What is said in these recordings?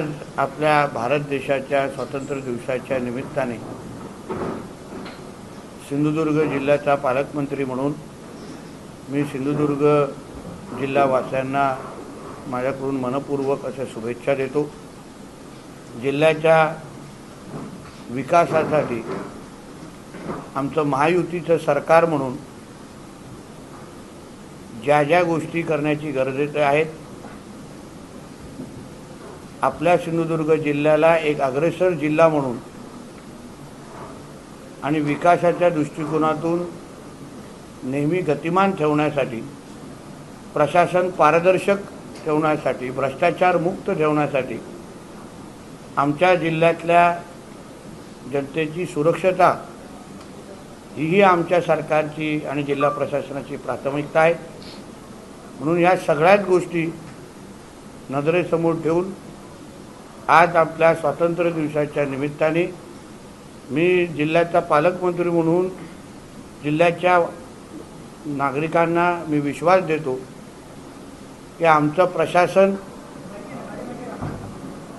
आपल्या भारत देशाच्या स्वातंत्र्य दिवसाच्या निमित्ताने सिंधुदुर्ग जिल्ह्याचा पालकमंत्री म्हणून मी सिंधुदुर्ग जिल्हावासियांना माझ्याकडून मनपूर्वक अशा शुभेच्छा देतो। जिल्ह्याच्या विकासासाठी आमचं महायुतीचं सरकार म्हणून ज्या ज्या गोष्टी करण्याची गरजेच्या आहेत, आपल्या सिंधुदुर्ग जिल्ह्याला एक अग्रेसर जिल्हा म्हणून आणि विकासाच्या दृष्टिकोनातून नेहमी गतिमान ठेवण्यासाठी, प्रशासन पारदर्शक ठेवण्यासाठी, भ्रष्टाचार मुक्त ठेवण्यासाठी आमच्या जिल्ह्यातल्या जनतेची सुरक्षता ही आमच्या सरकारची आणि जिल्हा प्रशासनाची प्राथमिकता आहे। म्हणून या सगळ्याच गोष्टी नजरेसमोर ठेवून आज आपल्या स्वातंत्र्य दिवसाच्या निमित्ताने मी जिल्ह्याचा पालकमंत्री म्हणून जिल्ह्याच्या नागरिकांना मी विश्वास देतो की आमचं प्रशासन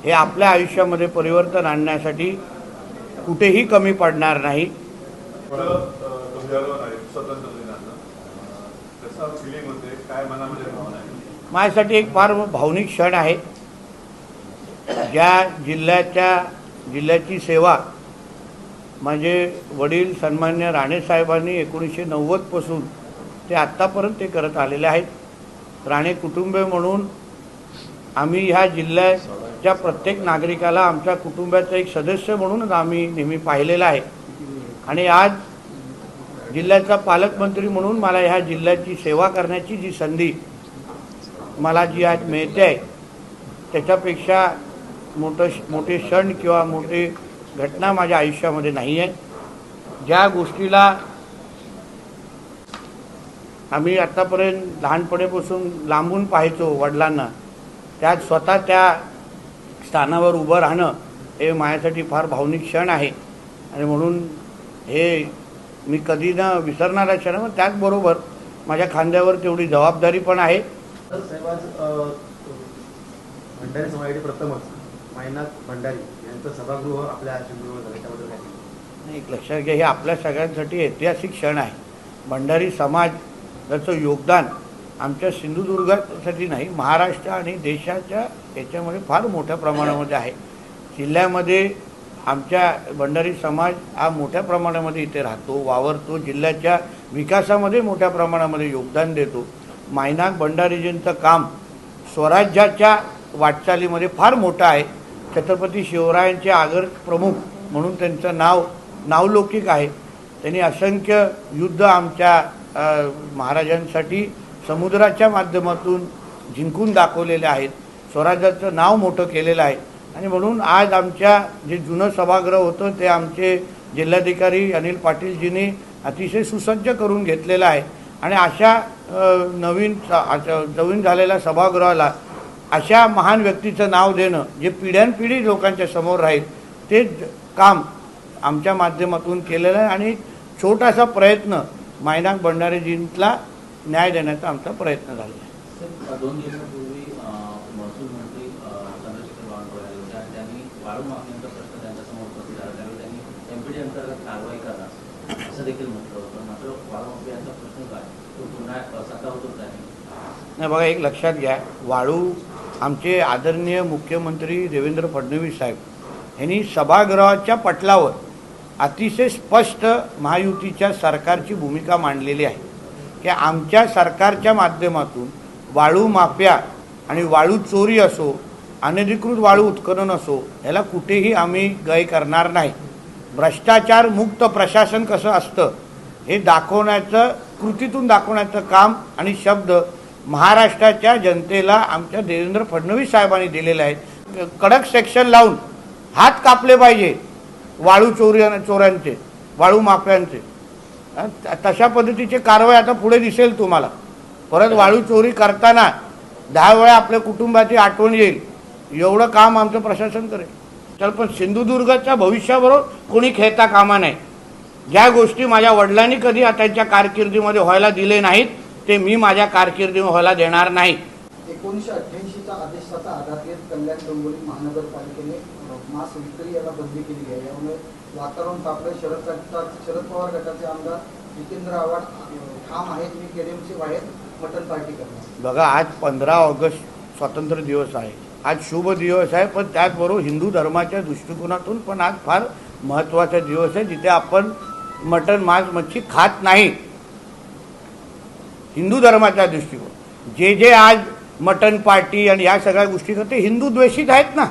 हे आपल्या आयुष्यामध्ये परिवर्तन आणण्यासाठी कुठेही कमी पडणार नाही। माझ्यासाठी एक फार भावनिक क्षण आहे। ज्या जिल्ह्याची सेवा म्हणजे वडील सन्मान्य राणे साहेबांनी 1990 पासून ते आत्तापर्यंत ते करत आलेले आहेत। राणे कुटुंबीय म्हणून आम्ही ह्या जिल्ह्याच्या प्रत्येक नागरिकाला आमच्या कुटुंबाचा एक सदस्य म्हणूनच आम्ही नेहमी पाहिलेला आहे। आणि आज जिल्ह्याचा पालकमंत्री म्हणून मला ह्या जिल्ह्याची सेवा करण्याची जी संधी मला जी आज मिळते आहे, त्याच्यापेक्षा मोठे क्षण किंवा मोठी घटना माझ्या आयुष्यामध्ये नाही आहे। ज्या गोष्टीला आम्ही आतापर्यंत लहानपणीपासून लांबून पाहायचो वडिलांना, त्यात स्वतः त्या स्थानावर उभं राहणं हे माझ्यासाठी फार भावनिक क्षण आहे। आणि म्हणून हे मी कधी न विसरणारा क्षण आहे। त्याचबरोबर माझ्या खांद्यावर तेवढी जबाबदारी पण आहे। भंडारी समाजाचे प्रथमच मायनाक भंडारी यांचं सभागृह आपल्या सिंधुदुर्ग झालं, त्याबद्दल काय? नाही, एक लक्षात घ्या, हे आपल्या सगळ्यांसाठी ऐतिहासिक क्षण आहे। भंडारी समाजाचं योगदान आमच्या सिंधुदुर्गासाठी नाही, महाराष्ट्र आणि देशाच्या याच्यामध्ये फार मोठ्या प्रमाणामध्ये आहे। जिल्ह्यामध्ये आमच्या भंडारी समाज हा मोठ्या प्रमाणामध्ये इथे राहतो, वावरतो, जिल्ह्याच्या विकासामध्ये मोठ्या प्रमाणामध्ये योगदान देतो। मायनाक भंडारीजींचं काम स्वराज्याच्या वाटचालीमध्ये फार मोठं आहे। छत्रपती शिवरायांचे आगर प्रमुख म्हणून त्यांचं नावलौकिक आहे। त्यांनी असंख्य युद्ध आमच्या महाराजांसाठी समुद्राच्या माध्यमातून जिंकून दाखवलेले आहेत, स्वराज्याचं नाव मोठं केलेलं आहे। आणि म्हणून आज आमच्या जे जुनं सभागृह होतं ते आमचे जिल्हाधिकारी अनिल पाटीलजींनी अतिशय सुसज्ज करून घेतलेलं आहे। आणि अशा नवीन झालेल्या सभागृहाला अशा महान व्यक्तीचं नाव देणं जे पिढ्यानपिढी लोकांच्या समोर राहील, ते काम आमच्या माध्यमातून केलेलं आहे। आणि छोटासा प्रयत्न मायनाक भंडारीजींना न्याय देण्याचा आमचा प्रयत्न झाला आहे। 2 दिवसापूर्वी महसूल मंत्री चंद्रशेखर बावनकुळे त्यांनी वाळू माफियांचा प्रश्न त्यांच्यासमोर उपस्थित झाला, त्यावेळी त्यांनी एमपीडी अंतर्गत कारवाई करा असं देखील म्हटलं होतं। मात्र वाळू माफियांचा प्रश्न काय तो पुन्हा साता होतो नाही, बघा, एक लक्षात घ्या, वाळू आमचे आदरणीय मुख्यमंत्री देवेंद्र फडणवीस साहेब यांनी सभागृहाच्या पटलावर अतिशय स्पष्ट महायुतीच्या सरकारची भूमिका मांडलेली आहे की आमच्या सरकारच्या माध्यमातून वाळू माफिया आणि वाळू चोरी असो, अनधिकृत वाळू उत्खनन असो, याला कुठेही आम्ही गय करणार नाही। भ्रष्टाचार मुक्त प्रशासन कसं असतं हे दाखवण्याचं, कृतीतून दाखवण्याचं काम आणि शब्द महाराष्ट्राच्या जनतेला आमच्या देवेंद्र फडणवीस साहेबांनी दिलेले आहेत। कडक सेक्शन लावून हात कापले पाहिजे वाळू चोऱ्यांचे, वाळू माफियांचे। तशा पद्धतीची कारवाई आता पुढे दिसेल तुम्हाला। परत वाळू चोरी करताना 10 वेळा आपल्या कुटुंबाची आठवण येईल, एवढं काम आमचं प्रशासन करेल। तर पण सिंधुदुर्गाच्या भविष्याबरोबर कोणी खेळता कामा नाही। ज्या गोष्टी माझ्या वडिलांनी कधी त्यांच्या कारकिर्दीमध्ये व्हायला दिले नाहीत, ते मी माझ्या कारकिर्दीमध्ये व्हायला देणार नाही। 1988चा आदेशाचा आधार घेत कल्याण कळंबोली महानगरपालिकेने मांस विक्री याला बंदी केली आहे. यामुळे वातावरण तापलं. शरद पवार गटाचे आमदार जितेंद्र आव्हाड ठाम आहेत, मी केडीएमचे बाहेर मटण पार्टी करणार. बघा, आज 15 ऑगस्ट स्वातंत्र्य दिवस आहे. आज शुभ दिवस आहे, पण त्याचबरोबर हिंदू धर्माच्या दृष्टिकोनातून पण आज फार महत्त्वाचा दिवस आहे, जिथे आपण मटण मांस मच्छी खात नाही. हिंदू धर्माच्या दृष्टिकोन जे आज मटण पार्टी आणि या सगळ्या गोष्टी करते, हिंदू द्वेषित आहेत ना.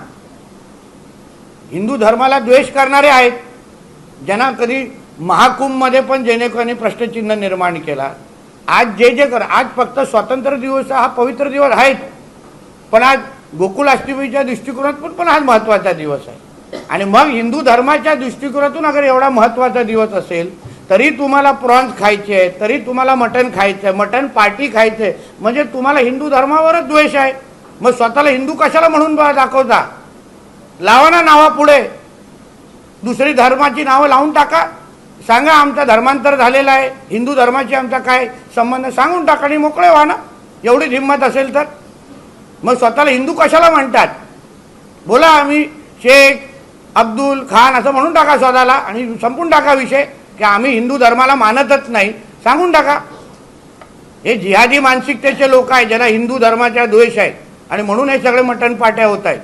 हिंदू धर्माला द्वेष करणारे आहेत, ज्यांना कधी महाकुंभमध्ये पण जेणेकरून प्रश्नचिन्ह निर्माण केला. आज जे कर, आज फक्त स्वातंत्र्य दिवस हा पवित्र दिवस आहे, पण आज गोकुलाष्टमीच्या दृष्टिकोनातून पण आज महत्त्वाचा दिवस आहे. आणि मग हिंदू धर्माच्या दृष्टिकोनातून अगर एवढा महत्त्वाचा दिवस असेल, तरी तुम्हाला प्रॉन्स खायचे आहे, तरी तुम्हाला मटण खायचं आहे, मटण पार्टी खायचं आहे, म्हणजे तुम्हाला हिंदू धर्मावरच द्वेष आहे. मग स्वतःला हिंदू कशाला म्हणून दाखवता? लावा ना नावापुढे दुसरी धर्माची नावं लावून टाका. सांगा आमचा धर्मांतर झालेला आहे, हिंदू धर्माची आमचा काय संबंध, सांगून टाका आणि मोकळे व्हा ना. एवढीच हिंमत असेल तर मग स्वतःला हिंदू कशाला म्हणतात? बोला आम्ही शेख अब्दुल खान असं म्हणून टाका स्वतःला आणि संपून टाका विषय, की आम्ही हिंदू धर्माला मानतच नाही, सांगून टाका. हे जिहादी मानसिकतेचे लोक आहेत, ज्यांना हिंदू धर्माचा द्वेष आहे, आणि म्हणून हे सगळे मटण पाट्या होत आहेत.